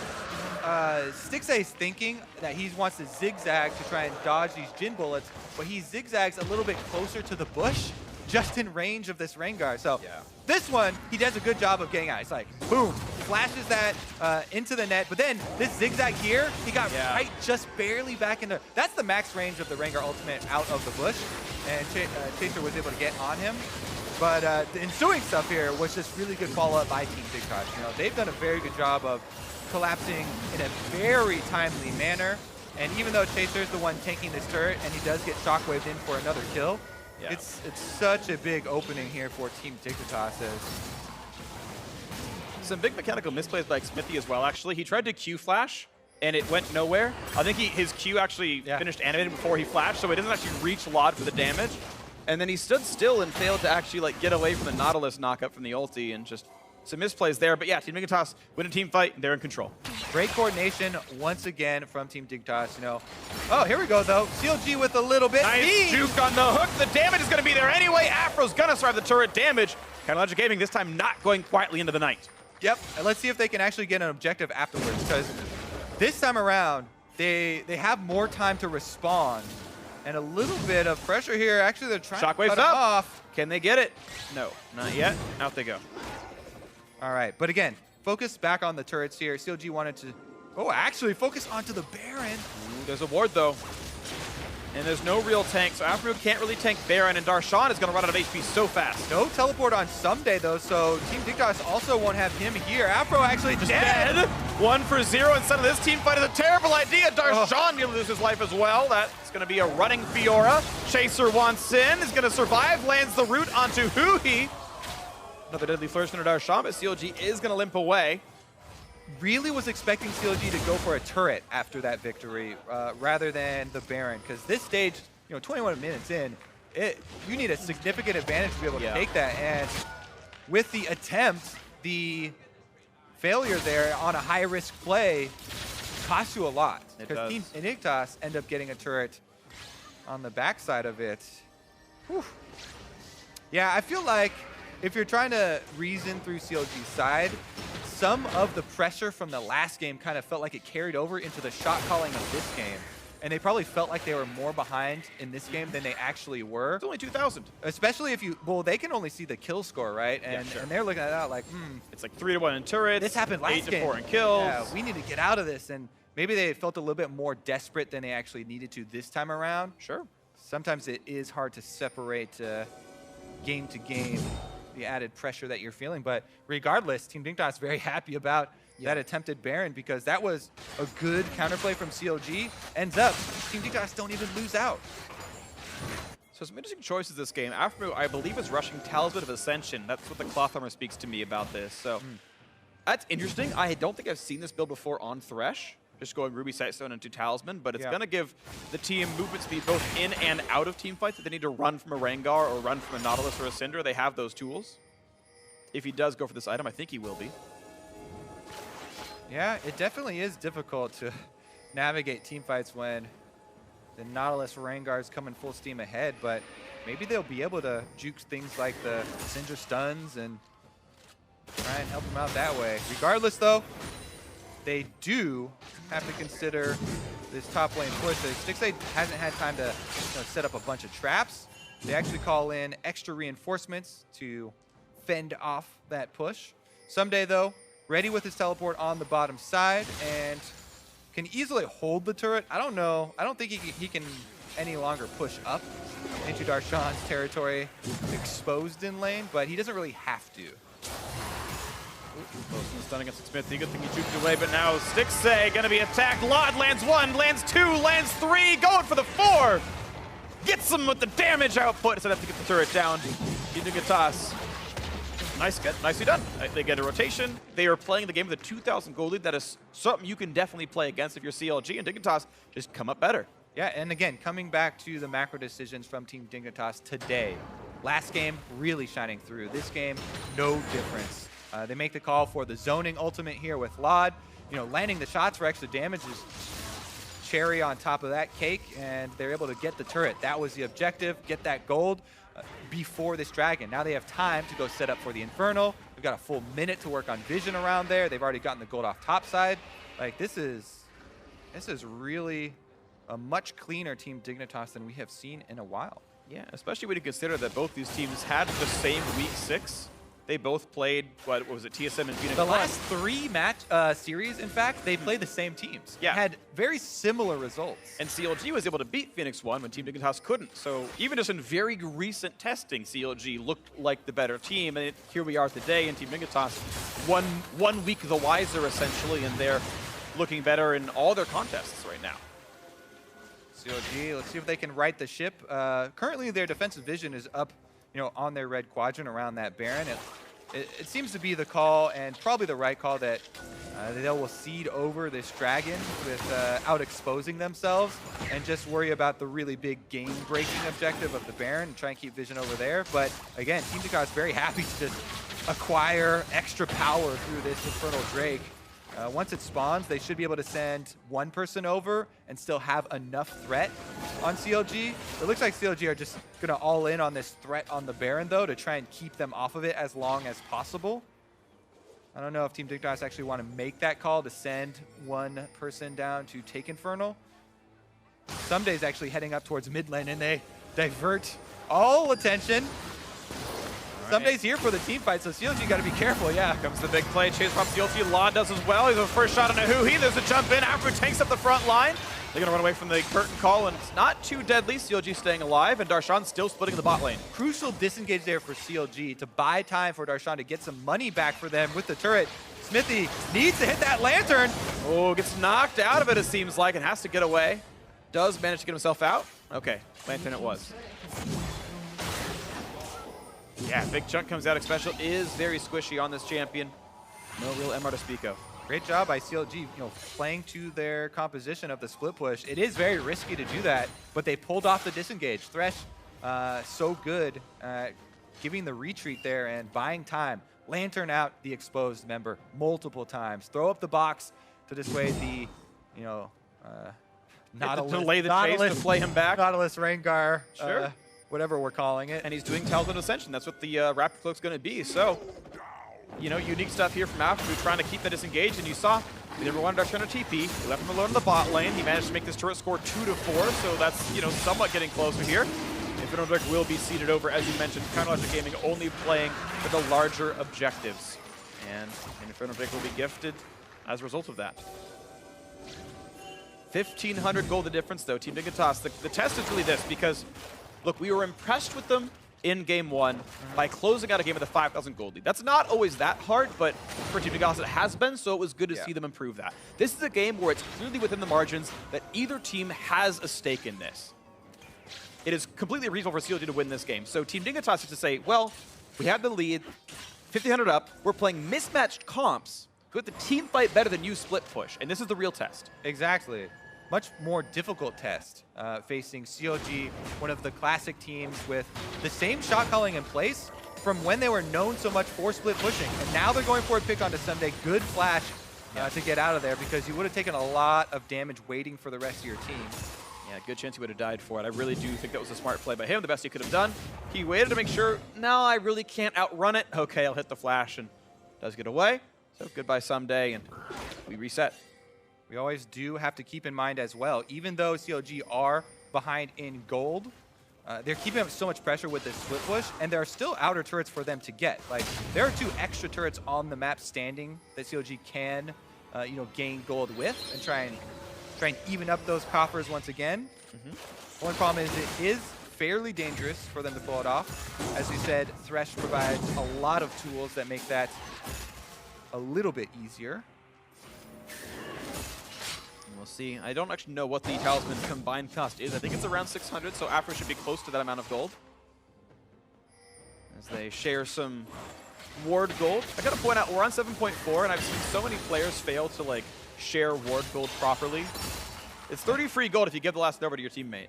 [SPEAKER 1] Stixay's thinking that he wants to zigzag to try and dodge these Jin bullets, but he zigzags a little bit closer to the bush, just in range of this Rengar. So this one, he does a good job of getting out. It's like, boom, flashes that into the net, but then this zigzag here, he got right just barely back into, that's the max range of the Rengar ultimate out of the bush, and Chaser was able to get on him. But the ensuing stuff here was just really good follow-up by Team Dignitas. They've done a very good job of collapsing in a very timely manner, and even though Chaser's the one tanking this turret and he does get shockwaved in for another kill, it's such a big opening here for Team Dignitas.
[SPEAKER 2] Some big mechanical misplays by Xmithie as well, actually. He tried to Q flash and it went nowhere. I think his Q actually finished animated before he flashed, so it doesn't actually reach Lod for the damage. And then he stood still and failed to actually get away from the Nautilus knockup from the ulti, and just some misplays there. But yeah, Team Dignitas win a team fight, and they're in control.
[SPEAKER 1] Great coordination once again from Team Dignitas. Oh, here we go though. CLG with a little bit.
[SPEAKER 2] Nice juke on the hook. The damage is going to be there anyway. Afro's going to survive the turret damage. Logic Gaming this time not going quietly into the night.
[SPEAKER 1] Yep, and let's see if they can actually get an objective afterwards, because this time around, they have more time to respond. And a little bit of pressure here. Actually, they're trying to cut it off.
[SPEAKER 2] Can they get it? No, not yet. Out they go.
[SPEAKER 1] All right, but again, focus back on the turrets here. CLG wanted to, actually focus onto the Baron.
[SPEAKER 2] Ooh, there's a ward though. And there's no real tank, so Afro can't really tank Baron, and Darshan is going to run out of HP so fast.
[SPEAKER 1] No teleport on Someday though, so Team Dignitas also won't have him here. Afro actually just dead.
[SPEAKER 2] 1-for-0 instead of this team fight is a terrible idea. Darshan going to lose his life as well. That's going to be a running Fiora. Chaser wants in, is going to survive, lands the root onto Huhi. Another deadly flourish under Darshan, but CLG is going to limp away.
[SPEAKER 1] Really was expecting CLG to go for a turret after that victory rather than the Baron, because this stage, 21 minutes in, you need a significant advantage to be able to take that. And with the attempt, the failure there on a high-risk play costs you a lot. Because Team Dignitas end up getting a turret on the backside of it. Whew. Yeah, I feel like if you're trying to reason through CLG's side, some of the pressure from the last game kind of felt like it carried over into the shot calling of this game. And they probably felt like they were more behind in this game than they actually were.
[SPEAKER 2] It's only 2,000.
[SPEAKER 1] Especially if they can only see the kill score, right? And, and they're looking at that like,
[SPEAKER 2] It's like 3-1 in turrets.
[SPEAKER 1] This happened last game.
[SPEAKER 2] 8-4 in kills.
[SPEAKER 1] Yeah, we need to get out of this. And maybe they felt a little bit more desperate than they actually needed to this time around.
[SPEAKER 2] Sure.
[SPEAKER 1] Sometimes it is hard to separate game to game the added pressure that you're feeling. But regardless, Team Dignitas very happy about that attempted Baron, because that was a good counterplay from CLG. Ends up, Team Dignitas don't even lose out.
[SPEAKER 2] So some interesting choices this game. Afro, I believe, is rushing Talisman of Ascension. That's what the Cloth Armor speaks to me about this. So that's interesting. I don't think I've seen this build before on Thresh. Just going Ruby Sightstone into Talisman, but it's going to give the team movement speed both in and out of team fights. If they need to run from a Rengar or run from a Nautilus or a Syndra, they have those tools. If he does go for this item, I think he will be.
[SPEAKER 1] Yeah, it definitely is difficult to navigate team fights when the Nautilus Rengar's coming full steam ahead, but maybe they'll be able to juke things like the Cinder Stuns and try and help them out that way. Regardless, though, they do have to consider this top lane push. Stixade hasn't had time to set up a bunch of traps. They actually call in extra reinforcements to fend off that push. Someday, though, ready with his teleport on the bottom side and can easily hold the turret. I don't know. I don't think he can any longer push up into Darshan's territory exposed in lane, but he doesn't really have to.
[SPEAKER 2] Close and stun against Smithy. Good thing he juked away, but now Stixade gonna be attacked. Lod lands 1, lands 2, lands 3, going for the 4. Gets him with the damage output instead of to get the turret down. Dignitas. Nicely done. They get a rotation. They are playing the game with a 2,000 gold lead. That is something you can definitely play against if you're CLG, and Dignitas just come up better.
[SPEAKER 1] Yeah, and again, coming back to the macro decisions from Team Dignitas today. Last game, really shining through. This game, no difference. They make the call for the zoning ultimate here with Lod. Landing the shots for extra damage is cherry on top of that cake, and they're able to get the turret. That was the objective, get that gold before this dragon. Now they have time to go set up for the Infernal. We've got a full minute to work on vision around there. They've already gotten the gold off top side. Like, this is really a much cleaner Team Dignitas than we have seen in a while.
[SPEAKER 2] Yeah, especially when you consider that both these teams had the same week 6. They both played, what was it, TSM and Phoenix?
[SPEAKER 1] The last 3 match series, in fact, they played the same teams.
[SPEAKER 2] Yeah.
[SPEAKER 1] Had very similar results.
[SPEAKER 2] And CLG was able to beat Phoenix 1 when Team Dignitas couldn't. So even just in very recent testing, CLG looked like the better team. And here we are today, and Team Dignitas one week the wiser, essentially, and they're looking better in all their contests right now.
[SPEAKER 1] CLG, let's see if they can right the ship. Currently, their defensive vision is up, on their red quadrant around that Baron. It seems to be the call, and probably the right call, that they will cede over this dragon without exposing themselves and just worry about the really big game-breaking objective of the Baron and try and keep vision over there. But again, Team Dignitas is very happy to just acquire extra power through this Infernal Drake. Once it spawns, they should be able to send one person over and still have enough threat on CLG. It looks like CLG are just going to all in on this threat on the Baron, though, to try and keep them off of it as long as possible. I don't know if Team Dignitas actually want to make that call to send one person down to take Infernal. Someday's actually heading up towards mid lane, and they divert all attention. Someday's here for the team fight, so CLG got to be careful, yeah.
[SPEAKER 2] Here comes the big play, chase from CLG. Lod does as well. He's the first shot on a Hoo-Hee. There's a jump in. Afu tanks up the front line. They're going to run away from the curtain call, and it's not too deadly. CLG staying alive, and Darshan still splitting the bot lane.
[SPEAKER 1] Crucial disengage there for CLG to buy time for Darshan to get some money back for them with the turret. Smithy needs to hit that lantern.
[SPEAKER 2] Oh, gets knocked out of it, it seems like, and has to get away. Does manage to get himself out. Okay, lantern it was. Yeah, big chunk comes out. Special is very squishy on this champion. No real MR to speak of.
[SPEAKER 1] Great job by CLG, playing to their composition of the split push. It is very risky to do that, but they pulled off the disengage. Thresh, so good, giving the retreat there and buying time. Lantern out the exposed member multiple times. Throw up the box to dissuade the, Nautilus.
[SPEAKER 2] Delay the chase to play him back.
[SPEAKER 1] Nautilus Rengar.
[SPEAKER 2] Sure.
[SPEAKER 1] Whatever we're calling it.
[SPEAKER 2] And he's doing Talisman Ascension. That's what the Raptor Cloak's going to be. So, unique stuff here from Afu, trying to keep that disengaged. And you saw, he never wanted Darshan to TP. He left him alone in the bot lane. He managed to make this turret score 2-4. So that's, somewhat getting closer here. Infernal Drake will be seeded over, as you mentioned. Counterlogic Gaming only playing for the larger objectives. And Infernal Drake will be gifted as a result of that. 1,500 gold the difference, though. Team Dignitas. The test is really this, because look, we were impressed with them in Game 1 by closing out a game with a 5,000 gold lead. That's not always that hard, but for Team Dignitas it has been, so it was good to see them improve that. This is a game where it's clearly within the margins that either team has a stake in this. It is completely reasonable for CLG to win this game. So Team Dignitas is to say, well, we have the lead, 1,500 up, we're playing mismatched comps, with the team fight better than you split push, and this is the real test.
[SPEAKER 1] Exactly. Much more difficult test facing CLG, one of the classic teams with the same shot calling in place from when they were known so much for split pushing. And now they're going for a pick onto Someday. Good flash to get out of there, because you would have taken a lot of damage waiting for the rest of your team.
[SPEAKER 2] Yeah, good chance he would have died for it. I really do think that was a smart play by him, the best he could have done. He waited to make sure, no, I really can't outrun it. Okay, I'll hit the flash, and does get away. So goodbye someday, and we reset.
[SPEAKER 1] We always do have to keep in mind as well, even though CLG are behind in gold, they're keeping up so much pressure with this split push, and there are still outer turrets for them to get. Like, there are 2 extra turrets on the map standing that CLG can, gain gold with and try and even up those coffers once again. One problem is it is fairly dangerous for them to pull it off. As we said, Thresh provides a lot of tools that make that a little bit easier.
[SPEAKER 2] We'll see. I don't actually know what the Talisman combined cost is. I think it's around 600, so Afro should be close to that amount of gold. As they share some ward gold. I gotta point out, we're on 7.4, and I've seen so many players fail to like share ward gold properly. It's 30 free gold if you give the last over to your teammate.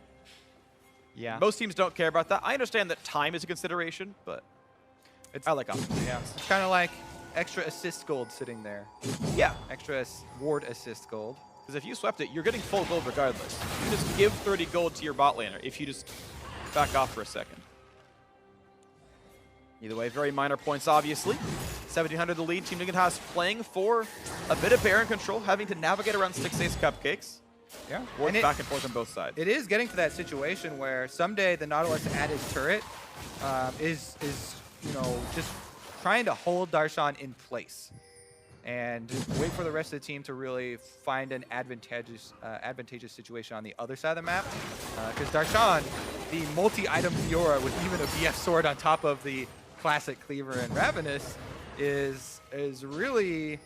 [SPEAKER 1] Yeah.
[SPEAKER 2] Most teams don't care about that. I understand that time is a consideration, but I like options.
[SPEAKER 1] Yeah. It's kind of like extra assist gold sitting there.
[SPEAKER 2] Yeah.
[SPEAKER 1] Extra ward assist gold.
[SPEAKER 2] Because if you swept it, you're getting full gold regardless. You just give 30 gold to your bot laner if you just back off for a second. Either way, very minor points, obviously. 1700 the lead. Team Dignitas playing for a bit of Baron control, having to navigate around 6 ace cupcakes.
[SPEAKER 1] Yeah.
[SPEAKER 2] Work back and forth on both sides.
[SPEAKER 1] It is getting to that situation where someday the Nautilus at his turret is just trying to hold Darshan in place and wait for the rest of the team to really find an advantageous situation on the other side of the map. Because Darshan, the multi-item Fiora with even a BF sword on top of the classic Cleaver and Ravenous is really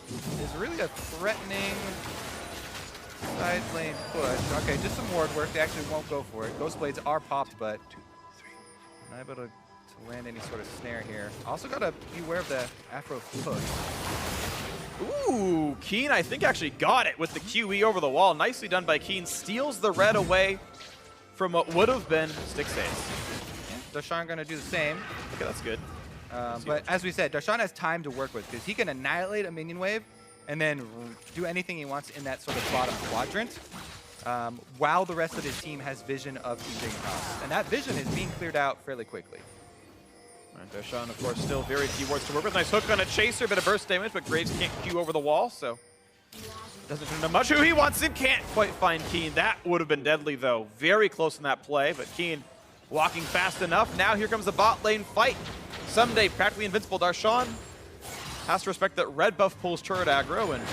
[SPEAKER 1] a threatening side lane push. Okay, just some ward work. They actually won't go for it. Ghost Blades are popped, but not able to land any sort of snare here. Also gotta beware of the Afro push.
[SPEAKER 2] Ooh, Keen I think actually got it with the QE over the wall. Nicely done by Keen. Steals the red away from what would have been Stick Saves.
[SPEAKER 1] Yeah, Darshan gonna do the same.
[SPEAKER 2] Okay, that's good.
[SPEAKER 1] But as we said, Darshan has time to work with because he can annihilate a minion wave and then do anything he wants in that sort of bottom quadrant, while the rest of his team has vision of Team Dignitas. And that vision is being cleared out fairly quickly.
[SPEAKER 2] And Darshan, of course, still very few wards to work with. Nice hook on a chaser, bit of burst damage, but Graves can't Q over the wall, so doesn't turn into much. Who he wants in can't quite find Keen. That would have been deadly, though. Very close in that play, but Keen walking fast enough. Now here comes the bot lane fight. Someday practically invincible Darshan has to respect that red buff pulls turret aggro, and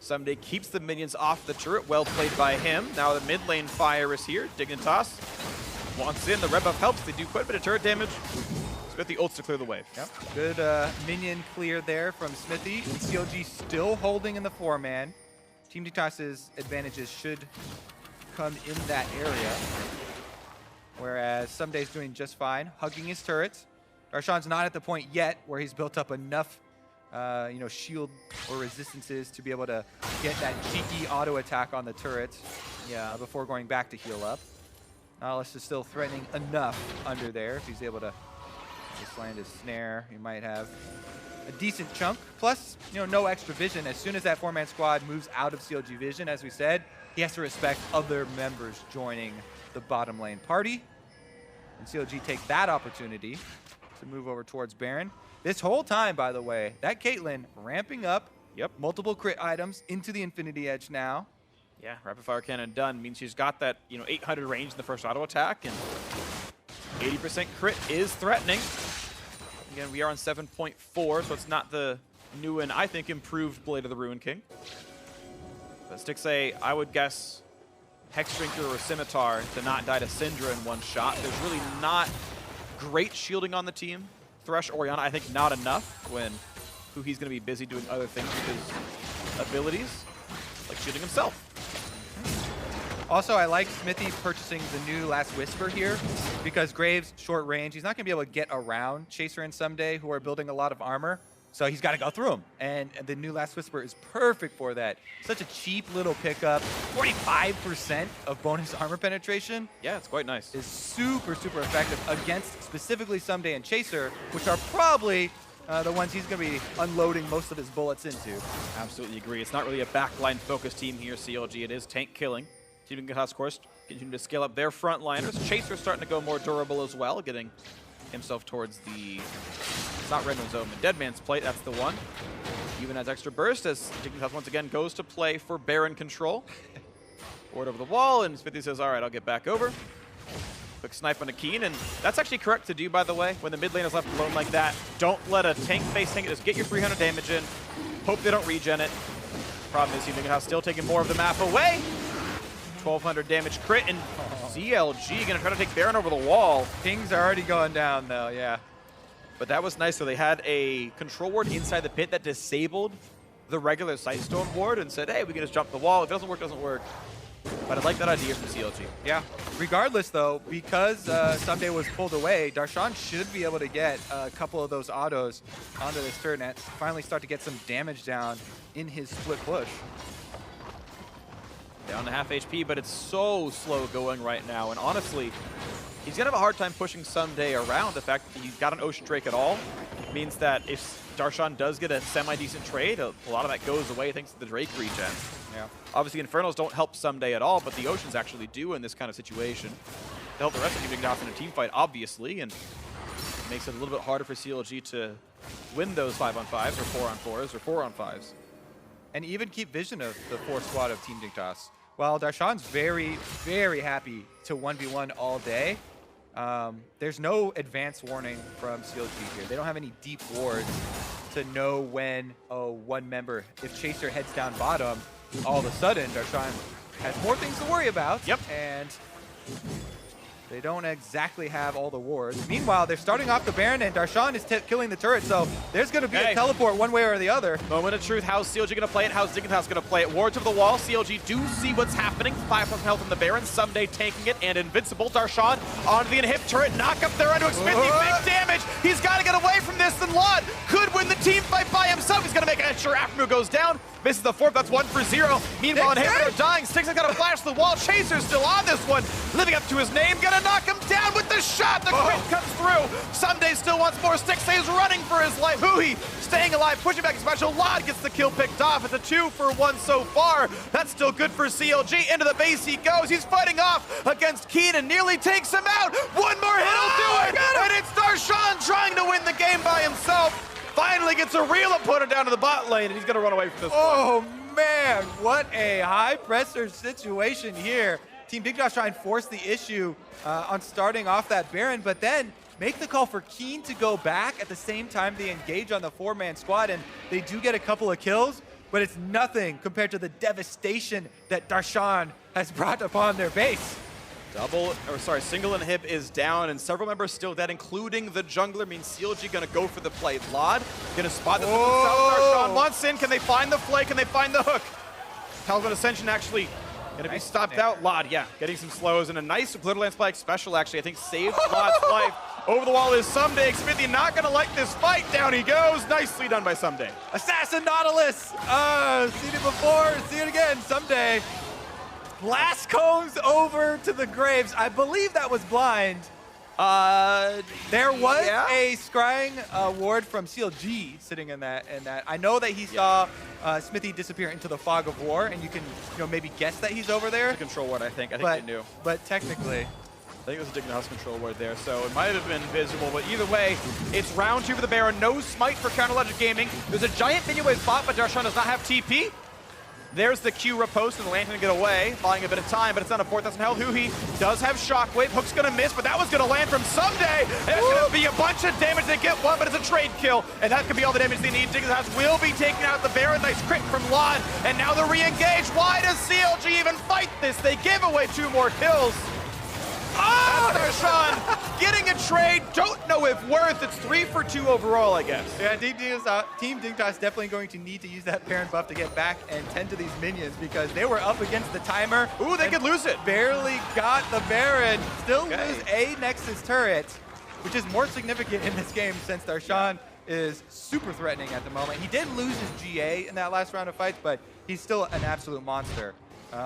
[SPEAKER 2] Someday keeps the minions off the turret. Well played by him. Now the mid lane fire is here. Dignitas wants in. The red buff helps. They do quite a bit of turret damage. Smithy ults to clear the wave.
[SPEAKER 1] Yep. Good minion clear there from Smithy. CLG still holding in the 4-man. Team Dignitas' advantages should come in that area. Whereas Someday's doing just fine, hugging his turrets. Darshan's not at the point yet where he's built up enough shield or resistances to be able to get that cheeky auto attack on the turrets before going back to heal up. Nautilus is still threatening enough under there. If he's able to just land his snare, he might have a decent chunk. Plus, no extra vision. As soon as that 4-man squad moves out of CLG vision, as we said, he has to respect other members joining the bottom lane party. And CLG take that opportunity to move over towards Baron. This whole time, by the way, that Caitlyn ramping up.
[SPEAKER 2] Yep.
[SPEAKER 1] Multiple crit items into the Infinity Edge now.
[SPEAKER 2] Yeah, rapid fire cannon done means she's got that 800 range in the first auto attack, and 80% crit is threatening. Again, we are on 7.4, so it's not the new and I think improved Blade of the Ruin King. But Stixay, I would guess Hex Drinker or Scimitar to not die to Syndra in one shot. There's really not great shielding on the team. Thresh, Orianna, I think not enough when he's going to be busy doing other things with his abilities, like shooting himself.
[SPEAKER 1] Also, I like Smithy purchasing the new Last Whisper here because Graves, short range, he's not going to be able to get around Chaser and Someday, who are building a lot of armor. So he's got to go through them. And the new Last Whisper is perfect for that. Such a cheap little pickup. 45% of bonus armor penetration.
[SPEAKER 2] Yeah, it's quite nice.
[SPEAKER 1] Is super, super effective against specifically Someday and Chaser, which are probably the ones he's going to be unloading most of his bullets into.
[SPEAKER 2] Absolutely agree. It's not really a backline focused team here, CLG. It is tank killing. Team Dignitas, of course, continue to scale up their frontliners. Chaser's starting to go more durable as well, getting himself towards the... It's not Red Man's Zone, but Dead Man's Plate, that's the one. Even has extra burst as Dignitas once again goes to play for Baron control. Ward over the wall, and Smithy says, all right, I'll get back over. Quick snipe on a Keen, and that's actually correct to do, by the way. When the mid lane is left alone like that, don't let a tank face tank it. Just get your 300 damage in. Hope they don't regen it. Problem is, Dignitas still taking more of the map away. 1,200 damage crit, and CLG gonna try to take Baron over the wall.
[SPEAKER 1] King's already going down, though, yeah.
[SPEAKER 2] But that was nice. So they had a control ward inside the pit that disabled the regular Sightstone ward and said, hey, we can just jump the wall. If it doesn't work, it doesn't work. But I like that idea from CLG.
[SPEAKER 1] Yeah. Regardless, though, because Someday was pulled away, Darshan should be able to get a couple of those autos onto this turret and finally start to get some damage down in his split push.
[SPEAKER 2] Down to half HP, but it's so slow going right now. And honestly, he's going to have a hard time pushing Someday around. The fact that he's got an Ocean Drake at all means that if Darshan does get a semi-decent trade, a lot of that goes away thanks to the Drake regen.
[SPEAKER 1] Yeah.
[SPEAKER 2] Obviously, Infernals don't help Someday at all, but the Oceans actually do in this kind of situation. They help the rest of Team Dignitas in a team fight, obviously, and it makes it a little bit harder for CLG to win those 5-on-5s or 4-on-4s or 4-on-5s.
[SPEAKER 1] And even keep vision of the 4th squad of Team Dignitas. While Darshan's very, very happy to 1v1 all day, there's no advance warning from CLG here. They don't have any deep wards to know when one member, if Chaser heads down bottom, all of a sudden Darshan has more things to worry about.
[SPEAKER 2] Yep.
[SPEAKER 1] And they don't exactly have all the wards. Meanwhile, they're starting off the Baron, and Darshan is killing the turret, so there's going to be a teleport one way or the other.
[SPEAKER 2] Moment of truth. How's CLG going to play it? How's Dignitas going to play it? Wards over the wall. CLG do see what's happening. 5,000 health from the Baron. Someday taking it, and Invincible. Darshan onto the inhib turret. Knock up there onto Smithy. Big damage. He's got to get away from this, and Lod could win the team fight by himself. He's going to make it sure Afternoon goes down. Misses the 4th, that's 1 for 0. Meanwhile, Inhibitor dying. Styx has got to flash the wall. Chaser's still on this one. Living up to his name. Gonna knock him down with the shot. The crit comes through. Someday still wants more. Styx stays running for his life. Huhi staying alive, pushing back his special. Lod gets the kill picked off. It's a 2 for 1 so far. That's still good for CLG. Into the base he goes. He's fighting off against Keen and nearly takes him out. One more hit will do it. And it's Darshan trying to win the game by himself. Finally gets a real opponent down to the bot lane, and he's going to run away from this one.
[SPEAKER 1] Man, what a high-pressure situation here. Team Dignitas try and force the issue on starting off that Baron, but then make the call for Keen to go back at the same time they engage on the 4-man squad, and they do get a couple of kills, but it's nothing compared to the devastation that Darshan has brought upon their base.
[SPEAKER 2] Single inhib is down, and several members still dead, including the jungler. Means CLG gonna go for the play. Lod gonna spot the Darshan wants in. Can they find the flay? Can they find the hook? Talisman Ascension actually gonna be stopped out. Lod, yeah, getting some slows and a nice Glitterland Spike special actually, I think saved Lod's life. Over the wall is Someday. Xmithie not gonna like this fight. Down he goes. Nicely done by Someday.
[SPEAKER 1] Assassin Nautilus! Seen it before, see it again, Someday. Blast combs over to the graves. I believe that was blind. There was a scrying ward from CLG sitting in that. I know that he saw Xmithie disappear into the fog of war, and you can maybe guess that he's over there.
[SPEAKER 2] The control ward, I think they knew.
[SPEAKER 1] But technically,
[SPEAKER 2] I think it was a Dignitas control ward there, so it might have been visible, but either way, it's round 2 for the Baron. No smite for Counter Logic Gaming. There's a giant minion wave bot, but Darshan does not have TP. There's the Q riposte, and the Lantern get away, buying a bit of time, but it's down to 4,000 health. Huhi does have Shockwave. Hook's gonna miss, but that was gonna land from Someday. And it's gonna be a bunch of damage. They get one, but it's a trade kill, and that could be all the damage they need. Dignitas will be taking out the Baron. Nice crit from Lod, and now they're re-engaged. Why does CLG even fight this? They give away 2 more kills. That's Darshan getting a trade. Don't know if worth. It's 3 for 2 overall, I guess.
[SPEAKER 1] Yeah, Team Dignitas definitely going to need to use that Baron buff to get back and tend to these minions because they were up against the timer.
[SPEAKER 2] Ooh, they could lose it.
[SPEAKER 1] Barely got the Baron. Still lose a Nexus turret, which is more significant in this game since Darshan is super threatening at the moment. He did lose his GA in that last round of fights, but he's still an absolute monster.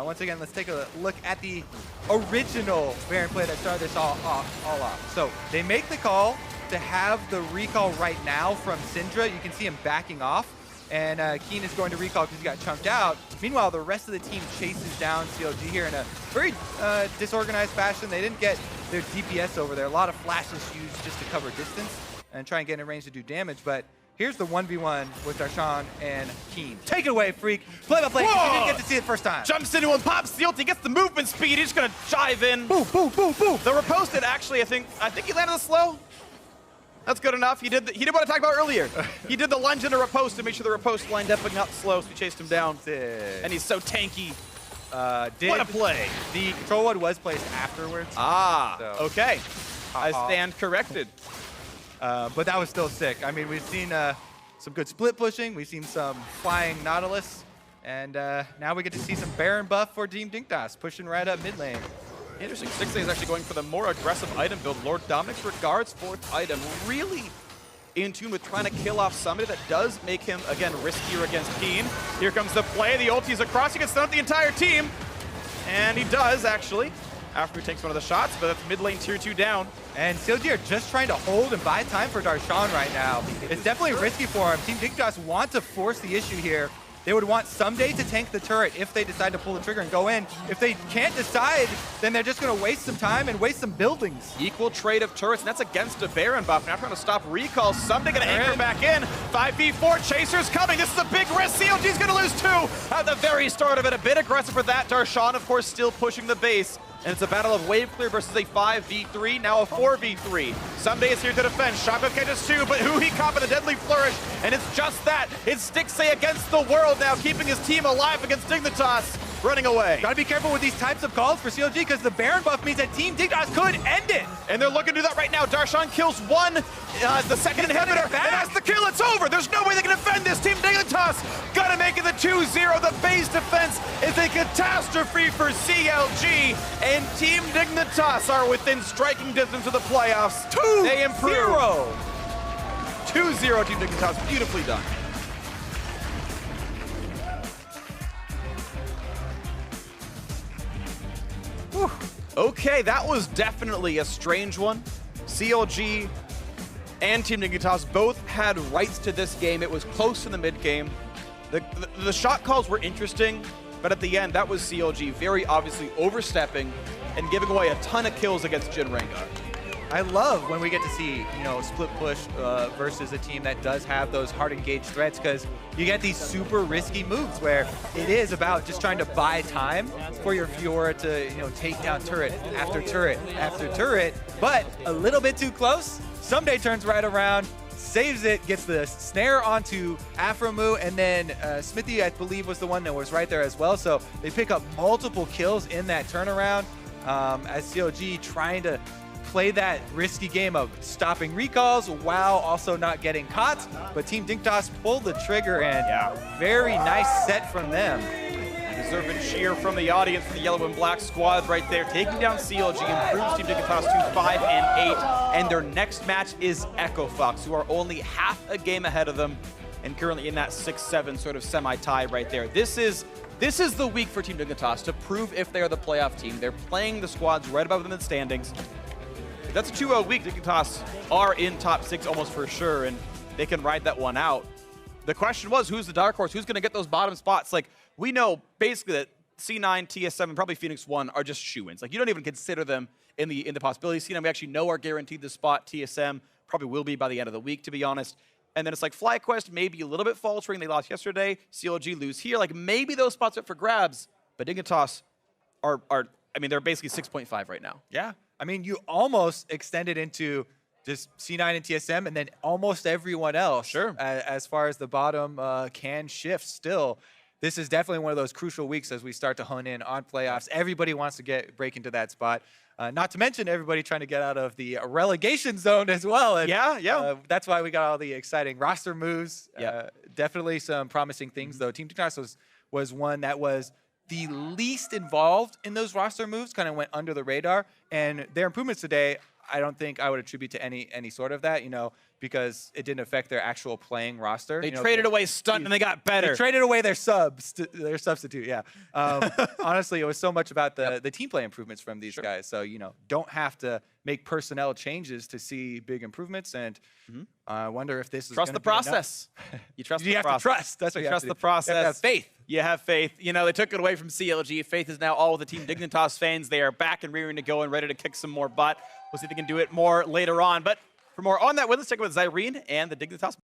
[SPEAKER 1] Once again, let's take a look at the original Baron play that started this all off. So they make the call. to have the recall right now from Syndra. You can see him backing off, and Keen is going to recall because he got chunked out. Meanwhile, the rest of the team chases down CLG here in a very disorganized fashion. They didn't get their DPS over there. A lot of flashes used just to cover distance and try and get in range to do damage, but here's the 1v1 with Darshan and Keen. Take it away, Freak. Play by play. You didn't get to see it first time.
[SPEAKER 2] Jumps into him, pops the ulti, gets the movement speed. He's just gonna dive in.
[SPEAKER 1] Boom, boom, boom, boom.
[SPEAKER 2] The riposted actually, I think he landed the slow. That's good enough. He did what I talked about earlier. He did the lunge into riposte to make sure the riposte lined up and not slow, so we chased him down. And he's so tanky. What a play.
[SPEAKER 1] The control ward was placed afterwards.
[SPEAKER 2] Okay. I stand corrected.
[SPEAKER 1] But that was still sick. I mean, we've seen some good split pushing. We've seen some flying Nautilus. And now we get to see some Baron buff for Team Dignitas, pushing right up mid lane.
[SPEAKER 2] Interesting. 6A is actually going for the more aggressive item build. Lord Dominic's regards fourth item. Really in tune with trying to kill off somebody that does make him, again, riskier against Keen. Here comes the play. The ulti's across. He can stun up the entire team. And he does, actually, after he takes one of the shots. But that's mid lane tier 2 down.
[SPEAKER 1] And CLG are just trying to hold and buy time for Darshan right now. It's definitely risky for him. Team Dignitas want to force the issue here. They would want Someday to tank the turret if they decide to pull the trigger and go in. If they can't decide, then they're just going to waste some time and waste some buildings.
[SPEAKER 2] Equal trade of turrets, and that's against a Baron buff. Now trying to stop recall. Someday going to anchor back in. 5v4, Chasers coming. This is a big risk. CLG's going to lose 2 at the very start of it. A bit aggressive for that. Darshan, of course, still pushing the base. And it's a battle of wave clear versus a 5v3, now a 4v3. Someday is here to defend. Shotgun catches 2, but who he caught with a deadly flourish. And it's just that. It's Stixay against the world now, keeping his team alive against Dignitas. Running away.
[SPEAKER 1] Gotta be careful with these types of calls for CLG because the Baron buff means that Team Dignitas could end it.
[SPEAKER 2] And they're looking to do that right now. Darshan kills one, the second inhibitor, and has the kill. It's over. There's no way they can defend this. Team Dignitas gotta make it the 2-0. The base defense is a catastrophe for CLG, and Team Dignitas are within striking distance of the playoffs. They improve. 2-0 Team Dignitas. Beautifully done. Whew. Okay, that was definitely a strange one. CLG and Team Dignitas both had rights to this game. It was close in the mid game. The shot calls were interesting, but at the end, that was CLG very obviously overstepping and giving away a ton of kills against Jin Rengar.
[SPEAKER 1] I love when we get to see, split push versus a team that does have those hard engaged threats, because you get these super risky moves where it is about just trying to buy time for your Fiora to, take down turret after turret after turret, but a little bit too close. Someday turns right around, saves it, gets the snare onto Aframu, and then Smithy, I believe, was the one that was right there as well. So they pick up multiple kills in that turnaround as CLG trying to play that risky game of stopping recalls while also not getting caught. But Team Dignitas pulled the trigger, and very nice set from them.
[SPEAKER 2] Deserving cheer from the audience for the yellow and black squad right there. Taking down CLG improves Team Dignitas to 5-8, and their next match is Echo Fox, who are only half a game ahead of them and currently in that 6-7 sort of semi-tie right there. This is the week for Team Dignitas to prove if they are the playoff team. They're playing the squads right above them in the standings. If that's a 2-0 week, Dignitas are in top 6 almost for sure, and they can ride that one out. The question was, who's the dark horse? Who's going to get those bottom spots? Like, we know basically that C9, TS7, and probably Phoenix 1 are just shoo-ins. Like, you don't even consider them in the possibility. C9, we actually know are guaranteed the spot. TSM probably will be by the end of the week, to be honest. And then it's like FlyQuest, maybe a little bit faltering. They lost yesterday. CLG lose here. Like, maybe those spots are up for grabs. But Dignitas are I mean, they're basically 6.5 right now.
[SPEAKER 1] Yeah. I mean, you almost extended into just C9 and TSM, and then almost everyone else.
[SPEAKER 2] Sure.
[SPEAKER 1] As far as the bottom can shift still. This is definitely one of those crucial weeks as we start to hone in on playoffs. Everybody wants to break into that spot. Not to mention everybody trying to get out of the relegation zone as well. And, that's why we got all the exciting roster moves. Definitely some promising things, though. Team Dignitas was one that was the least involved in those roster moves, kind of went under the radar. And their improvements today, I don't think I would attribute to any sort of that. because it didn't affect their actual playing roster.
[SPEAKER 2] They traded away Stunt and they got better.
[SPEAKER 1] They traded away their their substitute, yeah. Honestly, it was so much about the team play improvements from these guys. So, don't have to make personnel changes to see big improvements. And I wonder if this is
[SPEAKER 2] trust the process. You trust the process.
[SPEAKER 1] You have to trust. That's what you have to do.
[SPEAKER 2] Trust the process.
[SPEAKER 1] You have to have faith.
[SPEAKER 2] You have faith. They took it away from CLG. Faith is now all with the Team Dignitas fans. They are back and rearing to go and ready to kick some more butt. We'll see if they can do it more later on. But for more on that, let's check in with Zyrene and the Dignitas.